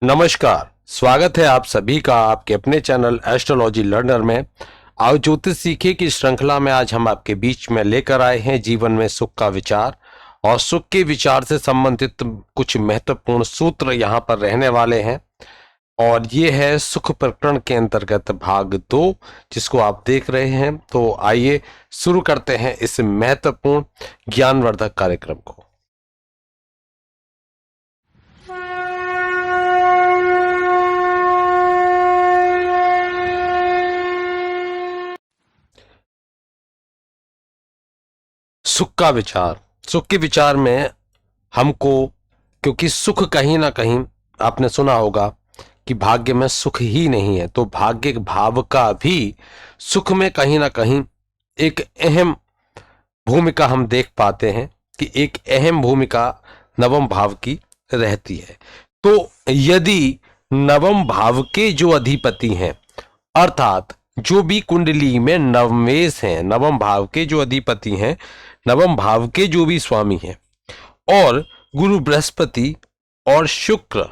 नमस्कार। स्वागत है आप सभी का आपके अपने चैनल एस्ट्रोलॉजी लर्नर में। आओ ज्योतिष सीखे की श्रृंखला में आज हम आपके बीच में लेकर आए हैं जीवन में सुख का विचार और सुख के विचार से संबंधित कुछ महत्वपूर्ण सूत्र यहाँ पर रहने वाले हैं। और ये है सुख प्रकरण के अंतर्गत भाग 2 जिसको आप देख रहे हैं। तो आइए शुरू करते हैं इस महत्वपूर्ण ज्ञानवर्धक कार्यक्रम को। सुख का विचार। सुख के विचार में हमको, क्योंकि सुख कहीं ना कहीं आपने सुना होगा कि भाग्य में सुख ही नहीं है, तो भाग्य भाव का भी सुख में कहीं ना कहीं एक अहम भूमिका हम देख पाते हैं कि एक अहम भूमिका नवम भाव की रहती है। तो यदि नवम भाव के जो अधिपति हैं, अर्थात जो भी कुंडली में नवमेश हैं, नवम भाव के जो अधिपति हैं, नवम भाव के जो भी स्वामी हैं, और गुरु बृहस्पति और शुक्र,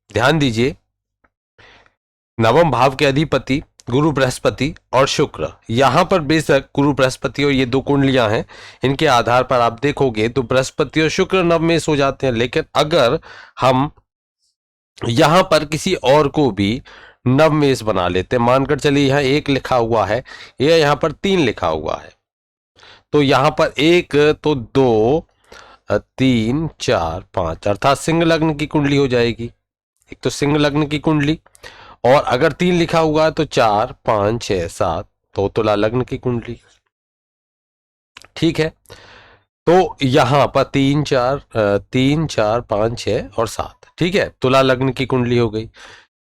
ध्यान दीजिए, नवम भाव के अधिपति गुरु बृहस्पति और शुक्र, यहां पर बेशक गुरु बृहस्पति और ये दो कुंडलियां हैं, इनके आधार पर आप देखोगे तो बृहस्पति और शुक्र नवमेश हो जाते हैं। लेकिन अगर हम यहां पर किसी और को भी नवमेश बना लेते हैं, मानकर चलिए यहाँ 1 लिखा हुआ है या यहाँ पर 3 लिखा हुआ है, तो यहाँ पर 1 तो 2 3 4 5 अर्थात सिंह लग्न की कुंडली हो जाएगी। एक तो सिंह लग्न की कुंडली, और अगर 3 लिखा हुआ है तो 4 5 6 7 तो तुला लग्न की कुंडली। ठीक है, तो यहाँ पर 3 4 5 6 और 7, ठीक है, तुला लग्न की कुंडली हो गई।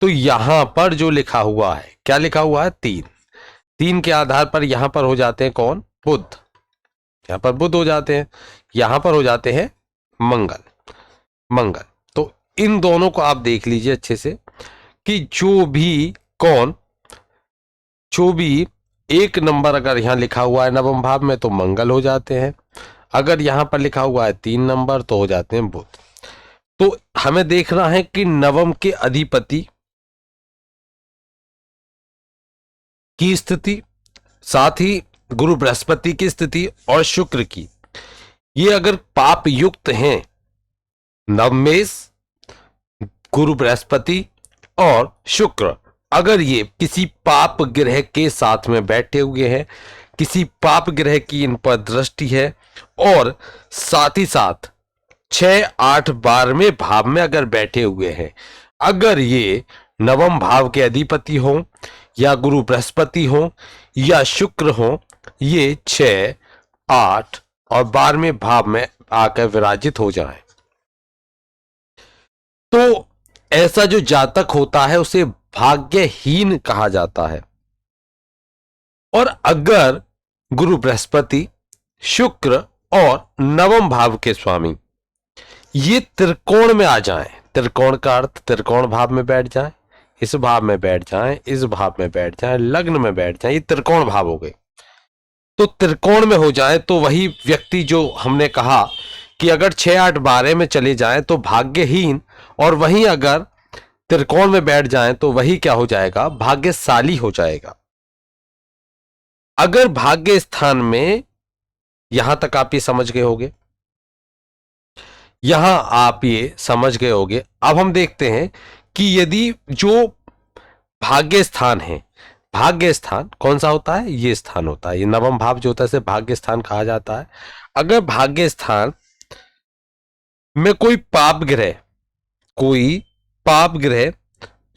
तो यहां पर जो लिखा हुआ है, क्या लिखा हुआ है? 3 के आधार पर यहां पर हो जाते हैं कौन? बुध। यहां पर बुध हो जाते हैं, यहां पर हो जाते हैं मंगल। तो इन दोनों को आप देख लीजिए अच्छे से कि जो भी 1 नंबर अगर यहां लिखा हुआ है नवम भाव में तो मंगल हो जाते हैं, अगर यहां पर लिखा हुआ है 3 नंबर तो हो जाते हैं बुध। तो हमें देखना है कि नवम के अधिपति की स्थिति, साथ ही गुरु बृहस्पति की स्थिति और शुक्र की, ये अगर पाप युक्त हैं, नवमेश, गुरु बृहस्पति और शुक्र, अगर ये किसी पाप ग्रह के साथ में बैठे हुए हैं, किसी पाप ग्रह की इन पर दृष्टि है, और साथ ही साथ 6 8 12वें भाव में अगर बैठे हुए हैं, अगर ये नवम भाव के अधिपति हो या गुरु बृहस्पति हो या शुक्र हो, ये 6 8 और 12वें भाव में आकर विराजित हो जाए, तो ऐसा जो जातक होता है उसे भाग्यहीन कहा जाता है। और अगर गुरु बृहस्पति, शुक्र और नवम भाव के स्वामी ये त्रिकोण में आ जाएं, त्रिकोण का अर्थ त्रिकोण भाव में बैठ जाएं, इस भाव में बैठ जाएं, इस भाव में बैठ जाएं, लग्न में बैठ जाएं, ये त्रिकोण भाव हो गए। तो त्रिकोण में हो जाए तो वही व्यक्ति जो हमने कहा कि अगर 6 8 12 में चले जाएं तो भाग्यहीन, और वहीं अगर त्रिकोण में बैठ जाएं तो वही क्या हो जाएगा? भाग्यशाली हो जाएगा। अगर भाग्य स्थान में, यहां तक आप ये समझ गए होंगे, यहां आप ये समझ गए होंगे। अब हम देखते हैं कि यदि जो भाग्य स्थान है, भाग्य स्थान कौन सा होता है? ये स्थान होता है, ये नवम भाव जो होता है इसे भाग्य स्थान कहा जाता है। अगर भाग्य स्थान में कोई पाप ग्रह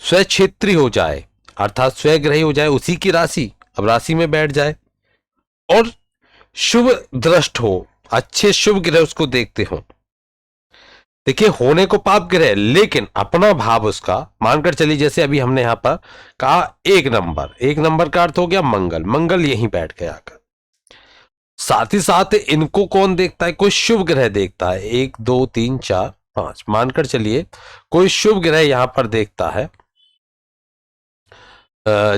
स्वक्षेत्री हो जाए, अर्थात स्वग्रही हो जाए, उसी की राशि, अब राशि में बैठ जाए, और शुभ दृष्ट हो, अच्छे शुभ ग्रह उसको देखते हो, देखिए होने को पाप ग्रह लेकिन अपना भाव उसका, मानकर चलिए जैसे अभी हमने यहां पर कहा 1 नंबर का अर्थ हो गया मंगल यहीं बैठ गया आकर। साथ ही साथ इनको कौन देखता है? कोई शुभ ग्रह देखता है, 1 2 3 4 5, मानकर चलिए कोई शुभ ग्रह यहां पर देखता है।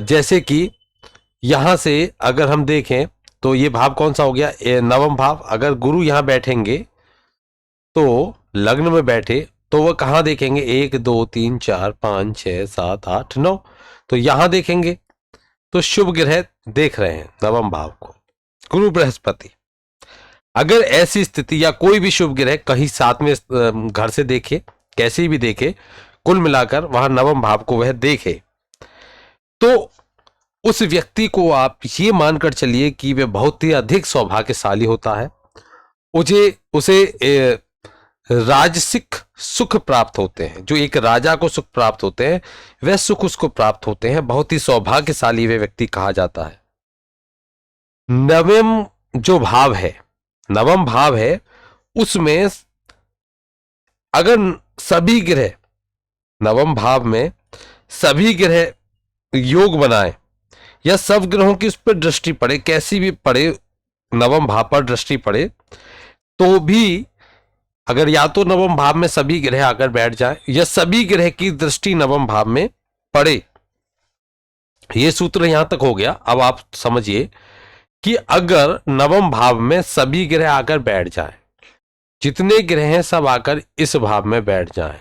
जैसे कि यहां से अगर हम देखें तो ये भाव कौन सा हो गया? नवम भाव। अगर गुरु यहां बैठेंगे तो लग्न में बैठे तो वह कहाँ देखेंगे, 1 2 3 4 5 6 7 8 9, तो यहां देखेंगे। तो शुभ ग्रह देख रहे हैं नवम भाव को, गुरु बृहस्पति। अगर ऐसी स्थिति या कोई भी शुभ ग्रह कहीं साथ में घर से देखे, कैसे भी देखे, कुल मिलाकर वहां नवम भाव को वह देखे, तो उस व्यक्ति को आप ये मानकर चलिए कि वह बहुत ही अधिक सौभाग्यशाली होता है। उसे राजसिक सुख प्राप्त होते हैं, जो एक राजा को सुख प्राप्त होते हैं वह सुख उसको प्राप्त होते हैं। बहुत ही सौभाग्यशाली वह व्यक्ति कहा जाता है। नवम जो भाव है, नवम भाव है, उसमें अगर सभी ग्रह, नवम भाव में सभी ग्रह योग बनाए या सब ग्रहों की उस पर दृष्टि पड़े, कैसी भी पड़े, नवम भाव पर दृष्टि पड़े, तो भी अगर या तो नवम भाव में सभी ग्रह आकर बैठ जाए या सभी ग्रह की दृष्टि नवम भाव में पड़े, यह सूत्र यहां तक हो गया। अब आप समझिए कि अगर नवम भाव में सभी ग्रह आकर बैठ जाए, जितने ग्रह हैं सब आकर इस भाव में बैठ जाएं,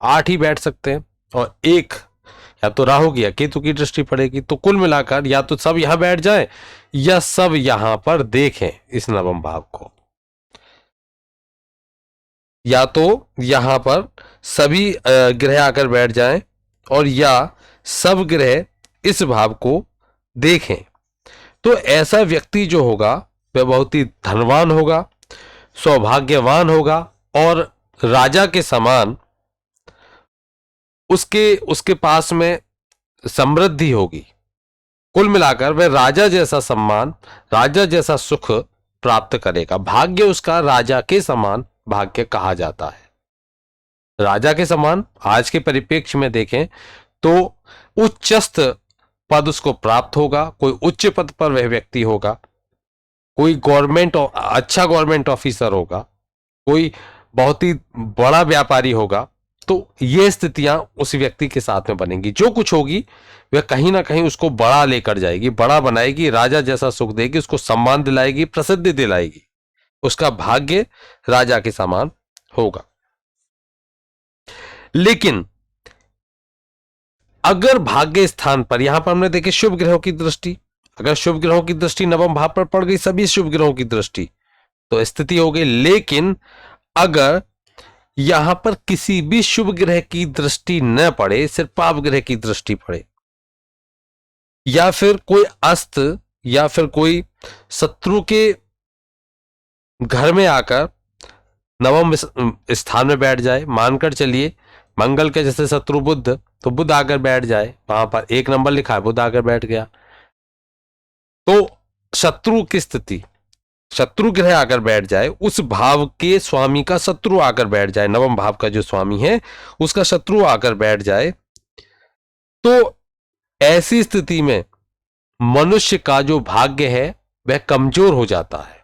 8 ही बैठ सकते हैं, और एक या तो राहु की या केतु की दृष्टि पड़ेगी, तो कुल मिलाकर या तो सब यहां बैठ जाएं या सब यहां पर देखें इस नवम भाव को, या तो यहां पर सभी ग्रह आकर बैठ जाएं और या सब ग्रह इस भाव को देखें। तो ऐसा व्यक्ति जो होगा वह बहुत ही धनवान होगा, सौभाग्यवान होगा और राजा के समान उसके पास में समृद्धि होगी। कुल मिलाकर वह राजा जैसा सम्मान, राजा जैसा सुख प्राप्त करेगा। भाग्य उसका राजा के समान भाग्य कहा जाता है। राजा के समान आज के परिप्रेक्ष्य में देखें तो उच्चस्थ पद उसको प्राप्त होगा, कोई उच्च पद पर वह व्यक्ति होगा, कोई अच्छा गवर्नमेंट ऑफिसर होगा, कोई बहुत ही बड़ा व्यापारी होगा। तो ये स्थितियां उस व्यक्ति के साथ में बनेंगी। जो कुछ होगी वह कहीं ना कहीं उसको बड़ा लेकर जाएगी, बड़ा बनाएगी, राजा जैसा सुख देगी, उसको सम्मान दिलाएगी, प्रसिद्धि दिलाएगी। उसका भाग्य राजा के समान होगा। लेकिन अगर भाग्य स्थान पर, यहां पर हमने देखे शुभ ग्रहों की दृष्टि, अगर शुभ ग्रहों की दृष्टि नवम भाव पर पड़ गई, सभी शुभ ग्रहों की दृष्टि, तो स्थिति हो गई। लेकिन अगर यहां पर किसी भी शुभ ग्रह की दृष्टि न पड़े, सिर्फ पाप ग्रह की दृष्टि पड़े, या फिर कोई अस्त या फिर कोई शत्रु के घर में आकर नवम स्थान में बैठ जाए, मानकर चलिए मंगल के जैसे शत्रु बुध, तो बुध आकर बैठ जाए, वहां पर 1 नंबर लिखा है, बुध आकर बैठ गया, तो शत्रु की स्थिति, शत्रु ग्रह आकर बैठ जाए, उस भाव के स्वामी का शत्रु आकर बैठ जाए, नवम भाव का जो स्वामी है उसका शत्रु आकर बैठ जाए, तो ऐसी स्थिति में मनुष्य का जो भाग्य है वह कमजोर हो जाता है।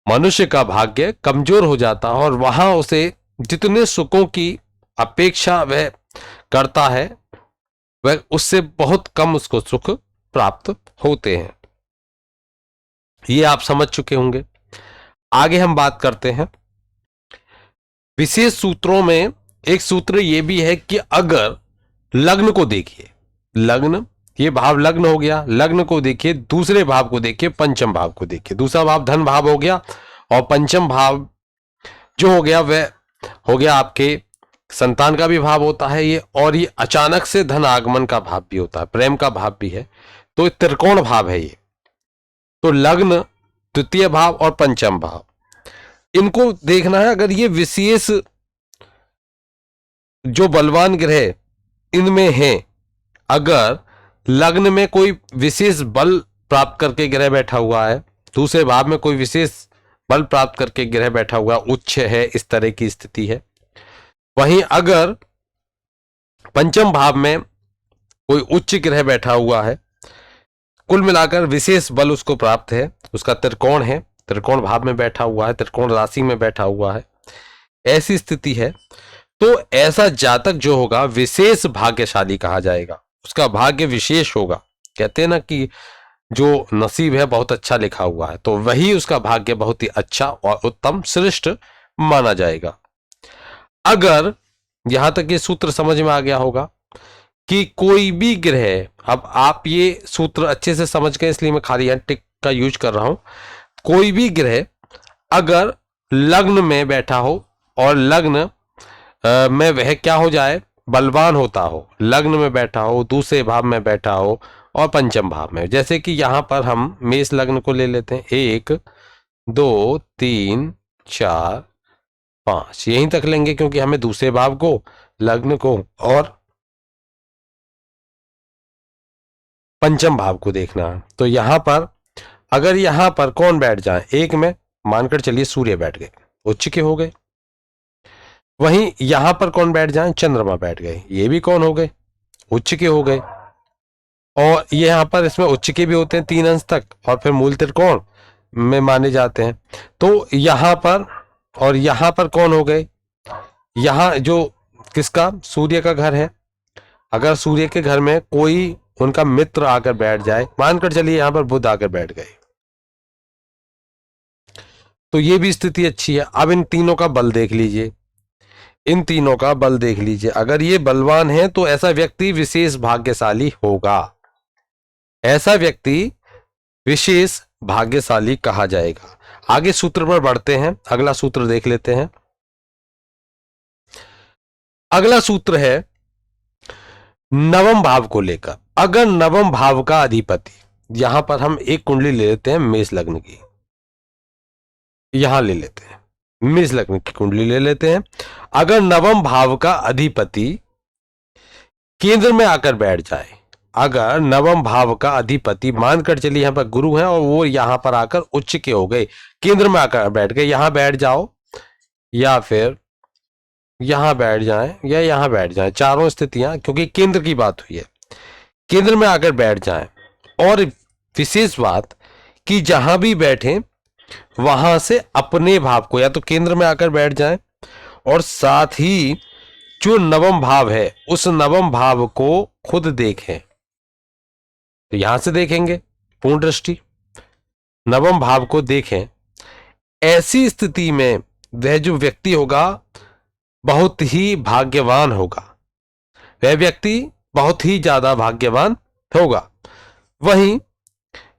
मनुष्य का भाग्य कमजोर हो जाता है और वहां उसे जितने सुखों की अपेक्षा वह करता है वह उससे बहुत कम उसको सुख प्राप्त होते हैं। ये आप समझ चुके होंगे। आगे हम बात करते हैं विशेष सूत्रों में। एक सूत्र यह भी है कि अगर लग्न को देखिए, लग्न, ये भाव लग्न हो गया, लग्न को देखिए, दूसरे भाव को देखिए, पंचम भाव को देखिए। दूसरा भाव धन भाव हो गया और पंचम भाव जो हो गया वह हो गया आपके संतान का भी भाव होता है ये, और ये अचानक से धन आगमन का भाव भी होता है, प्रेम का भाव भी है। तो त्रिकोण भाव है ये। तो लग्न, द्वितीय भाव और पंचम भाव, इनको देखना है। अगर ये विशेष जो बलवान ग्रह इनमें हैं, अगर लग्न में कोई विशेष बल प्राप्त करके ग्रह बैठा हुआ है, दूसरे भाव में कोई विशेष बल प्राप्त करके ग्रह बैठा हुआ, उच्च है, इस तरह की स्थिति है। वहीं अगर पंचम भाव में कोई उच्च ग्रह बैठा हुआ है, कुल मिलाकर विशेष बल उसको प्राप्त है, उसका त्रिकोण है, त्रिकोण भाव में बैठा हुआ है, त्रिकोण राशि में बैठा हुआ है, ऐसी स्थिति है, तो ऐसा जातक जो होगा विशेष भाग्यशाली कहा जाएगा। उसका भाग्य विशेष होगा। कहते हैं ना कि जो नसीब है बहुत अच्छा लिखा हुआ है, तो वही उसका भाग्य बहुत ही अच्छा और उत्तम श्रेष्ठ माना जाएगा। अगर यहां तक ये सूत्र समझ में आ गया होगा कि कोई भी ग्रह, अब आप ये सूत्र अच्छे से समझ गए इसलिए मैं खाली यहाँ टिक का यूज कर रहा हूं। कोई भी ग्रह अगर लग्न में बैठा हो और लग्न में वह क्या हो जाए, बलवान होता हो, लग्न में बैठा हो, दूसरे भाव में बैठा हो और पंचम भाव में, जैसे कि यहां पर हम मेष लग्न को ले लेते हैं, 1 2 3 4 5 यहीं तक लेंगे क्योंकि हमें दूसरे भाव को, लग्न को और पंचम भाव को देखना है। तो यहां पर अगर यहां पर कौन बैठ जाए, एक में मानकर चलिए सूर्य बैठ गए, उच्च के हो गए। वहीं यहां पर कौन बैठ जाए, चंद्रमा बैठ गए, ये भी कौन हो गए, उच्च के हो गए। और ये यहां पर इसमें उच्च के भी होते हैं 3 अंश तक और फिर मूल त्रिकोण में माने जाते हैं। तो यहां पर और यहां पर कौन हो गए, यहां जो किसका, सूर्य का घर है। अगर सूर्य के घर में कोई उनका मित्र आकर बैठ जाए, मानकर चलिए यहां पर बुध आकर बैठ गए, तो ये भी स्थिति अच्छी है। अब इन तीनों का बल देख लीजिए, इन तीनों का बल देख लीजिए। अगर ये बलवान है तो ऐसा व्यक्ति विशेष भाग्यशाली होगा, ऐसा व्यक्ति विशेष भाग्यशाली कहा जाएगा। आगे सूत्र पर बढ़ते हैं, अगला सूत्र देख लेते हैं। अगला सूत्र है नवम भाव को लेकर। अगर नवम भाव का अधिपति, यहां पर हम एक कुंडली ले लेते हैं मेष लग्न की, यहां ले लेते हैं मेष लग्न की कुंडली ले लेते हैं। अगर नवम भाव का अधिपति केंद्र में आकर बैठ जाए, अगर नवम भाव का अधिपति मानकर चलिए यहां पर गुरु है और वो यहां पर आकर उच्च के हो गए, केंद्र में आकर बैठ गए, यहां बैठ जाओ या फिर यहां बैठ जाएं या यहां बैठ जाएं, चारों स्थितियां, क्योंकि केंद्र की बात हुई है, केंद्र में आकर बैठ जाएं। और विशेष बात कि जहां भी बैठे वहां से अपने भाव को, या तो केंद्र में आकर बैठ जाएं और साथ ही जो नवम भाव है उस नवम भाव को खुद देखें। तो यहां से देखेंगे पूर्ण दृष्टि, नवम भाव को देखें। ऐसी स्थिति में वह जो व्यक्ति होगा बहुत ही भाग्यवान होगा, वह व्यक्ति बहुत ही ज्यादा भाग्यवान होगा। वहीं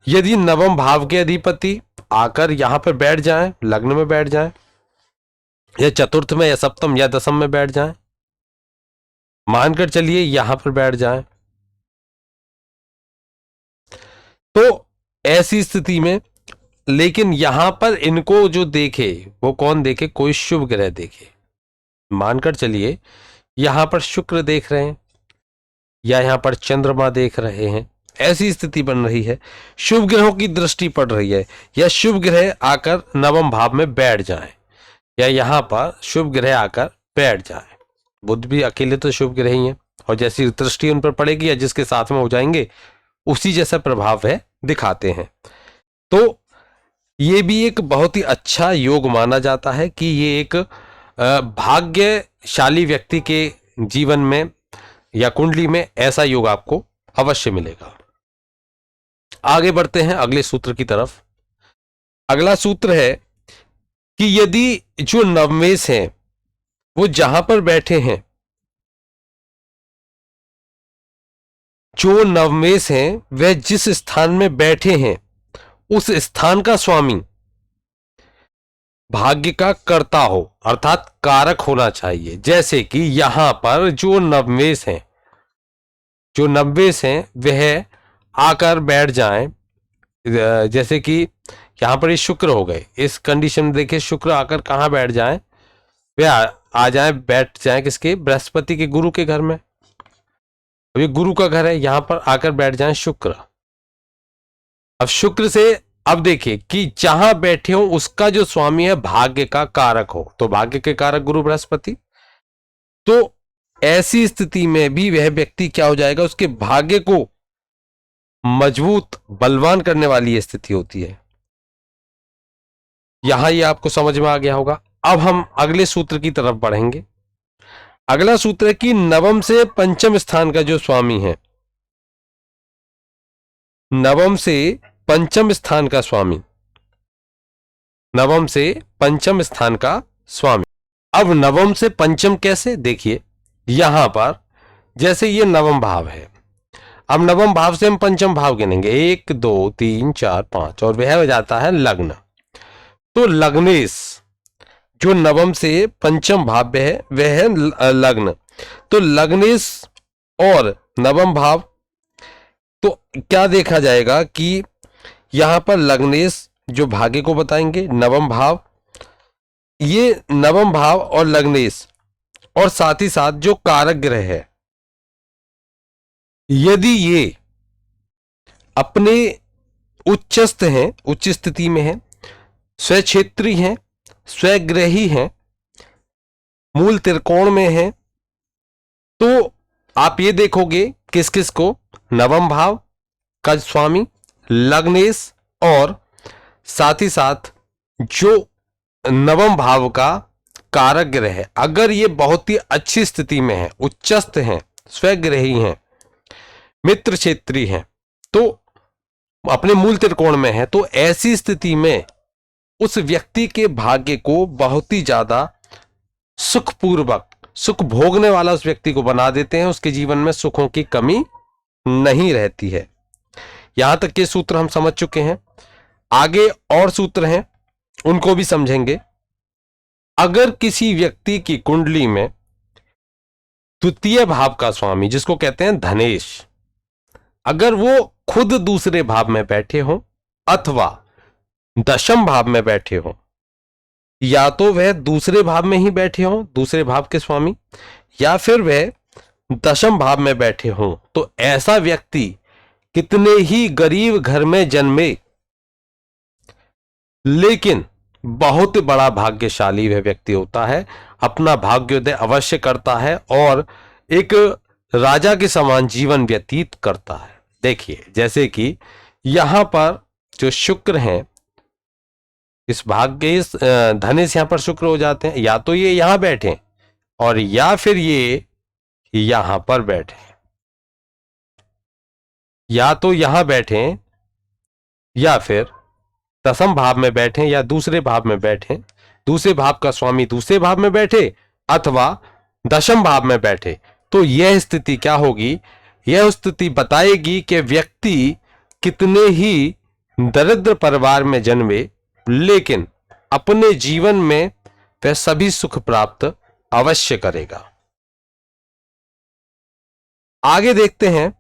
यदि नवम भाव के अधिपति आकर यहां पर बैठ जाएं, लग्न में बैठ जाएं, या चतुर्थ में या सप्तम या दसम में बैठ जाएं, मानकर चलिए यहां पर बैठ जाएं, तो ऐसी स्थिति में, लेकिन यहां पर इनको जो देखे वो कौन देखे, कोई शुभ ग्रह देखे। मानकर चलिए यहां पर शुक्र देख रहे हैं या यहां पर चंद्रमा देख रहे हैं, ऐसी स्थिति बन रही है, शुभ ग्रहों की दृष्टि पड़ रही है, या शुभ ग्रह आकर नवम भाव में बैठ जाएं, या यहां पर शुभ ग्रह आकर बैठ जाएं। बुध भी अकेले तो शुभ ग्रह ही हैं और जैसी दृष्टि उन पर पड़ेगी या जिसके साथ में हो जाएंगे उसी जैसा प्रभाव है दिखाते हैं। तो ये भी एक बहुत ही अच्छा योग माना जाता है कि ये एक भाग्यशाली व्यक्ति के जीवन में या कुंडली में ऐसा योग आपको अवश्य मिलेगा। आगे बढ़ते हैं अगले सूत्र की तरफ। अगला सूत्र है कि यदि जो नवमेश हैं वो जहां पर बैठे हैं, जो नवमेश हैं वह जिस स्थान में बैठे हैं उस स्थान का स्वामी भाग्य का कर्ता हो, अर्थात कारक होना चाहिए। जैसे कि यहां पर जो नवमेश हैं, जो नवमेश हैं वह आकर बैठ जाएं, जैसे कि यहां पर ये शुक्र हो गए, इस कंडीशन में देखिए शुक्र आकर कहां बैठ जाएं, वे आ जाए बैठ जाए किसके, बृहस्पति के गुरु के घर में। अभी गुरु का घर है, यहां पर आकर बैठ जाए शुक्र। अब शुक्र से अब देखिए कि जहां बैठे हो उसका जो स्वामी है भाग्य का कारक हो, तो भाग्य के कारक गुरु बृहस्पति, तो ऐसी स्थिति में भी वह व्यक्ति क्या हो जाएगा, उसके भाग्य को मजबूत बलवान करने वाली स्थिति होती है। यहां ये आपको समझ में आ गया होगा। अब हम अगले सूत्र की तरफ बढ़ेंगे। अगला सूत्र है कि नवम से पंचम स्थान का जो स्वामी है, नवम से पंचम स्थान का स्वामी, नवम से पंचम स्थान का स्वामी। अब नवम से पंचम कैसे, देखिए यहां पर जैसे ये नवम भाव है, अब नवम भाव से हम पंचम भाव गिनेंगे, 1 2 3 4 5, और वह हो जाता है लग्न। तो लग्नेश जो नवम से पंचम भाव है वह है लग्न। तो लग्नेश और नवम भाव, तो क्या देखा जाएगा कि यहां पर लग्नेश जो भाग्य को बताएंगे, नवम भाव, ये नवम भाव और लग्नेश, और साथ ही साथ जो कारक ग्रह है, यदि ये अपने उच्चस्थ हैं, उच्च स्थिति में हैं, स्वक्षेत्री हैं, स्वग्रही हैं, मूल त्रिकोण में हैं, तो आप ये देखोगे किस किस को, नवम भाव का स्वामी लग्नेश, और साथ ही साथ जो नवम भाव का कारक ग्रह है, अगर ये बहुत ही अच्छी स्थिति में है, उच्चस्थ हैं, स्वग्रही हैं, मित्र क्षेत्री हैं, तो अपने मूल त्रिकोण में है, तो ऐसी स्थिति में उस व्यक्ति के भाग्य को बहुत ही ज्यादा सुखपूर्वक, सुख भोगने वाला उस व्यक्ति को बना देते हैं, उसके जीवन में सुखों की कमी नहीं रहती है। यहां तक के सूत्र हम समझ चुके हैं, आगे और सूत्र हैं उनको भी समझेंगे। अगर किसी व्यक्ति की कुंडली में द्वितीय भाव का स्वामी, जिसको कहते हैं धनेश, अगर वो खुद दूसरे भाव में बैठे हों अथवा दशम भाव में बैठे हों, या तो वह दूसरे भाव में ही बैठे हों, दूसरे भाव के स्वामी, या फिर वह दशम भाव में बैठे हों, तो ऐसा व्यक्ति कितने ही गरीब घर में जन्मे, लेकिन बहुत बड़ा भाग्यशाली वह व्यक्ति होता है, अपना भाग्योदय अवश्य करता है और एक राजा के समान जीवन व्यतीत करता है। देखिए जैसे कि यहां पर जो शुक्र हैं, इस भाग्य, इस धनेश यहां पर शुक्र हो जाते हैं, या तो ये यहां बैठे और या फिर ये यहां पर बैठे, या तो यहां बैठे या फिर दसम भाव में बैठे या दूसरे भाव में बैठे, दूसरे भाव का स्वामी दूसरे भाव में बैठे अथवा दशम भाव में बैठे, तो यह स्थिति क्या होगी, यह स्थिति बताएगी कि व्यक्ति कितने ही दरिद्र परिवार में जन्मे, लेकिन अपने जीवन में वह सभी सुख प्राप्त अवश्य करेगा। आगे देखते हैं,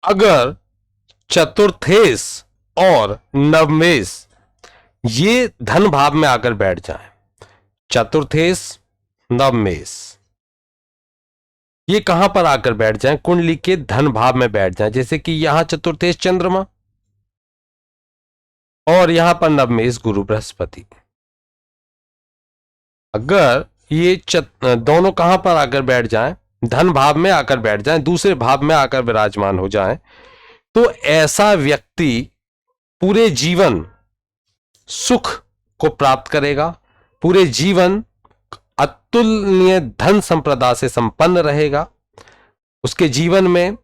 अगर चतुर्थेश और नवमेश ये धन भाव में आकर बैठ जाएं, चतुर्थेश नवमेश ये कहां पर आकर बैठ जाएं, कुंडली के धन भाव में बैठ जाएं, जैसे कि यहां चतुर्थेश चंद्रमा और यहां पर नवमेश गुरु बृहस्पति, अगर ये दोनों कहां पर आकर बैठ जाएं, धन भाव में आकर बैठ जाएं, दूसरे भाव में आकर विराजमान हो जाएं, तो ऐसा व्यक्ति पूरे जीवन सुख को प्राप्त करेगा, पूरे जीवन अतुलनीय धन संपदा से संपन्न रहेगा, उसके जीवन में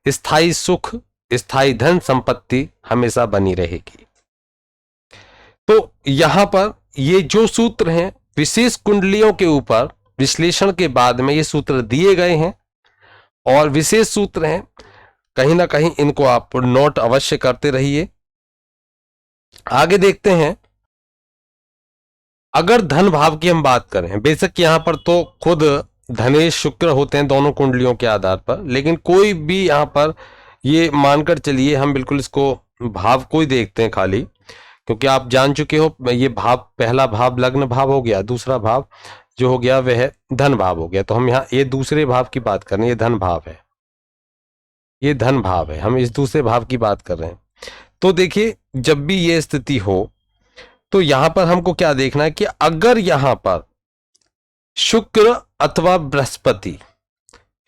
स्थायी सुख, स्थायी धन संपत्ति हमेशा बनी रहेगी। तो यहां पर ये जो सूत्र हैं, विशेष कुंडलियों के ऊपर विश्लेषण के बाद में ये सूत्र दिए गए हैं और विशेष सूत्र हैं, कहीं ना कहीं इनको आप नोट अवश्य करते रहिए। आगे देखते हैं, अगर धन भाव की हम बात करें, बेशक यहां पर तो खुद धनेश शुक्र होते हैं दोनों कुंडलियों के आधार पर, लेकिन कोई भी यहां पर ये मानकर चलिए, हम बिल्कुल इसको भाव को ही देखते हैं खाली, क्योंकि आप जान चुके हो ये भाव, पहला भाव लग्न भाव हो गया, दूसरा भाव जो हो गया वह धन भाव हो गया, तो हम यहाँ ये दूसरे भाव की बात कर रहे हैं, ये धन भाव है, ये धन भाव है, हम इस दूसरे भाव की बात कर रहे हैं। तो देखिए जब भी ये स्थिति हो तो यहां पर हमको क्या देखना है कि अगर यहां पर शुक्र अथवा बृहस्पति,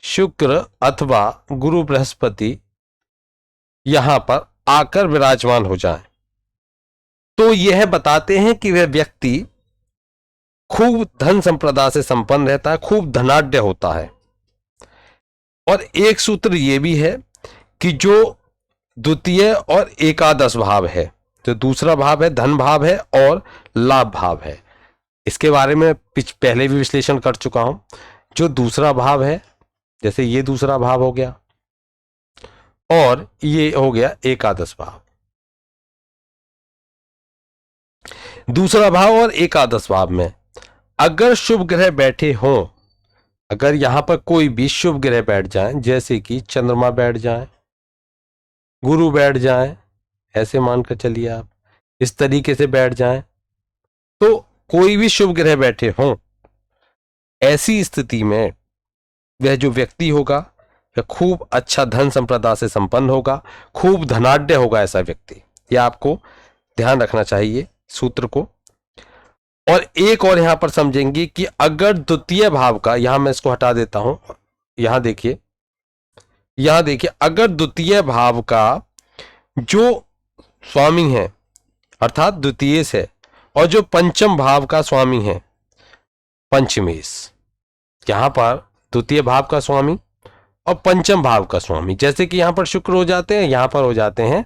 शुक्र अथवा गुरु बृहस्पति यहां पर आकर विराजमान हो जाए, तो यह बताते हैं कि वह व्यक्ति खूब धन संपदा से संपन्न रहता है, खूब धनाढ्य होता है। और एक सूत्र यह भी है कि जो द्वितीय और एकादश भाव है, तो दूसरा भाव है धन भाव है और लाभ भाव है, इसके बारे में पहले भी विश्लेषण कर चुका हूं। जो दूसरा भाव है, जैसे ये दूसरा भाव हो गया और ये हो गया एकादश भाव। दूसरा भाव और एकादश भाव में अगर शुभ ग्रह बैठे हों, अगर यहां पर कोई भी शुभ ग्रह बैठ जाए, जैसे कि चंद्रमा बैठ जाए, गुरु बैठ जाए, ऐसे मानकर चलिए आप, इस तरीके से बैठ जाए, तो कोई भी शुभ ग्रह बैठे हों, ऐसी स्थिति में वह जो व्यक्ति होगा वह खूब अच्छा धन संपदा से संपन्न होगा, खूब धनाढ्य होगा ऐसा व्यक्ति। यह आपको ध्यान रखना चाहिए सूत्र को। और एक और यहां पर समझेंगे कि अगर द्वितीय भाव का, यहां मैं इसको हटा देता हूं, यहां देखिए, अगर द्वितीय भाव का जो स्वामी है अर्थात द्वितीय है, और जो पंचम भाव का स्वामी है पंचमेश, यहां पर द्वितीय भाव का स्वामी और पंचम भाव का स्वामी, जैसे कि यहां पर शुक्र हो जाते हैं, यहां पर हो जाते हैं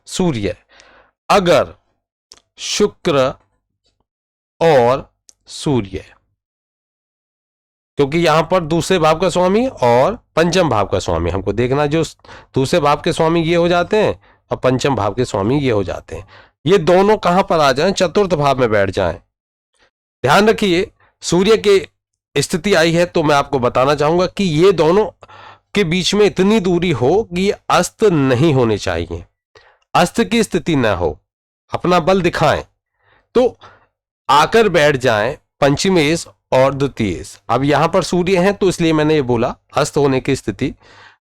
सूर्य। अगर शुक्र और सूर्य, क्योंकि यहां पर दूसरे भाव का स्वामी और पंचम भाव का स्वामी हमको देखना, जो दूसरे भाव के स्वामी ये हो जाते हैं और पंचम भाव के स्वामी ये हो जाते हैं, ये दोनों कहां पर आ जाएं? चतुर्थ भाव में बैठ जाएं। ध्यान रखिए, सूर्य की स्थिति आई है तो मैं आपको बताना चाहूंगा कि ये दोनों के बीच में इतनी दूरी हो कि ये अस्त नहीं होने चाहिए, अस्त की स्थिति न हो, अपना बल दिखाएं, तो आकर बैठ जाएं पंचमेश और द्वितीयेश। अब यहां पर सूर्य है तो इसलिए मैंने ये बोला अस्त होने की स्थिति,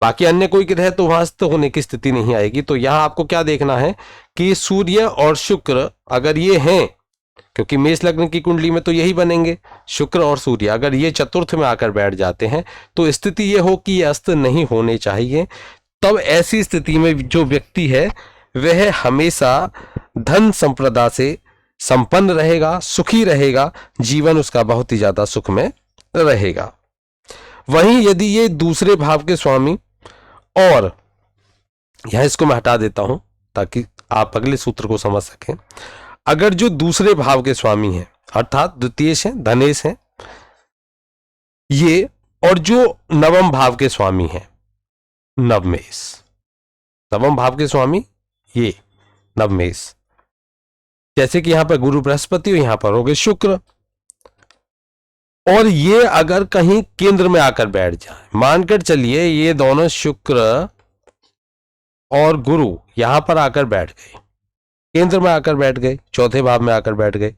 बाकी अन्य कोई ग्रह तो वहां अस्त होने की स्थिति नहीं आएगी। तो यहां आपको क्या देखना है कि सूर्य और शुक्र अगर ये हैं, क्योंकि मेष लग्न की कुंडली में तो यही बनेंगे, शुक्र और सूर्य अगर ये चतुर्थ में आकर बैठ जाते हैं तो स्थिति ये हो कि ये अस्त नहीं होने चाहिए। तब ऐसी स्थिति में जो व्यक्ति है वह हमेशा धन संपदा से संपन्न रहेगा, सुखी रहेगा, जीवन उसका बहुत ही ज्यादा सुख में रहेगा। वहीं यदि ये दूसरे भाव के स्वामी, और यहां इसको मैं हटा देता हूं ताकि आप अगले सूत्र को समझ सकें, अगर जो दूसरे भाव के स्वामी हैं अर्थात द्वितीयेश हैं, धनेश हैं ये, और जो नवम भाव के स्वामी हैं नवमेश, नवम भाव के स्वामी ये नवमेश, जैसे कि यहां पर गुरु बृहस्पति और यहां पर हो गए शुक्र, और ये अगर कहीं केंद्र में आकर बैठ जाए, मानकर चलिए ये दोनों शुक्र और गुरु यहां पर आकर बैठ गए, केंद्र में आकर बैठ गए, चौथे भाव में आकर बैठ गए,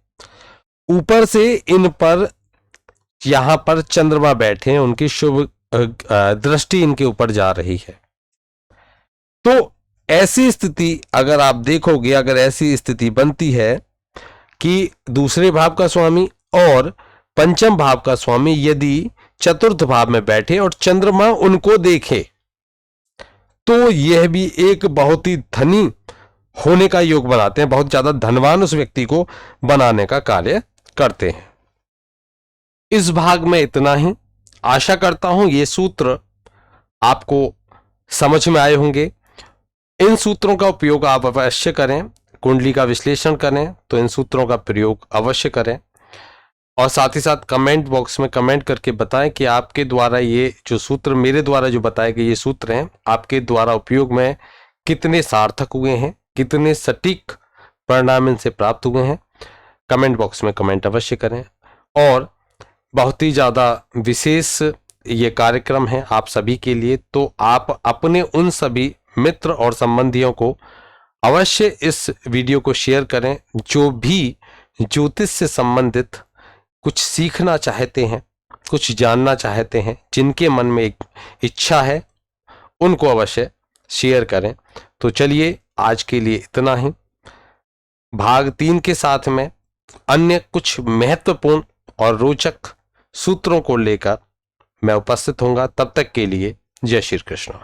ऊपर से इन पर यहां पर चंद्रमा बैठे हैं, उनकी शुभ दृष्टि इनके ऊपर जा रही है। तो ऐसी स्थिति अगर आप देखोगे, अगर ऐसी स्थिति बनती है कि दूसरे भाव का स्वामी और पंचम भाव का स्वामी यदि चतुर्थ भाव में बैठे और चंद्रमा उनको देखे, तो यह भी एक बहुत ही धनी होने का योग बनाते हैं, बहुत ज्यादा धनवान उस व्यक्ति को बनाने का कार्य करते हैं। इस भाग में इतना ही। आशा करता हूं ये सूत्र आपको समझ में आए होंगे। इन सूत्रों का उपयोग आप अवश्य करें, कुंडली का विश्लेषण करें तो इन सूत्रों का प्रयोग अवश्य करें, और साथ ही साथ कमेंट बॉक्स में कमेंट करके बताएं कि आपके द्वारा ये जो सूत्र, मेरे द्वारा जो बताए गए ये सूत्र हैं, आपके द्वारा उपयोग में कितने सार्थक हुए हैं, कितने सटीक परिणाम इनसे प्राप्त हुए हैं। कमेंट बॉक्स में कमेंट अवश्य करें। और बहुत ही ज़्यादा विशेष ये कार्यक्रम है आप सभी के लिए, तो आप अपने उन सभी मित्र और संबंधियों को अवश्य इस वीडियो को शेयर करें जो भी ज्योतिष से संबंधित कुछ सीखना चाहते हैं, कुछ जानना चाहते हैं, जिनके मन में एक इच्छा है, उनको अवश्य शेयर करें। तो चलिए आज के लिए इतना ही। भाग 3 के साथ में अन्य कुछ महत्वपूर्ण और रोचक सूत्रों को लेकर मैं उपस्थित होऊंगा। तब तक के लिए जय श्री कृष्ण।